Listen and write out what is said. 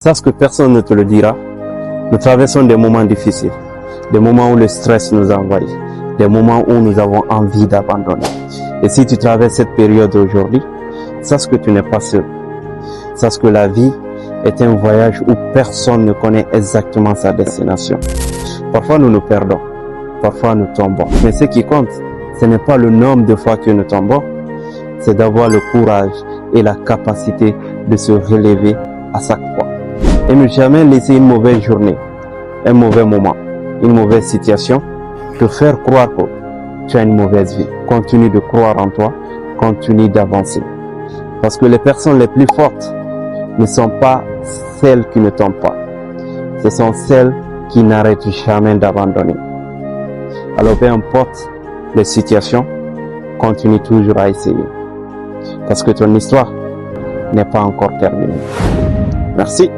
Sache que personne ne te le dira. Nous traversons des moments difficiles, des moments où le stress nous envahit, des moments où nous avons envie d'abandonner. Et si tu traverses cette période aujourd'hui, sache que tu n'es pas seul. Sache que la vie est un voyage où personne ne connaît exactement sa destination. Parfois nous nous perdons, parfois nous tombons. Mais ce qui compte, ce n'est pas le nombre de fois que nous tombons, c'est d'avoir le courage et la capacité de se relever à chaque fois. Et ne jamais laisser une mauvaise journée, un mauvais moment, une mauvaise situation te faire croire que tu as une mauvaise vie. Continue de croire en toi, continue d'avancer. Parce que les personnes les plus fortes ne sont pas celles qui ne tombent pas. Ce sont celles qui n'arrêtent jamais d'abandonner. Alors peu importe les situations, continue toujours à essayer. Parce que ton histoire n'est pas encore terminée. Merci.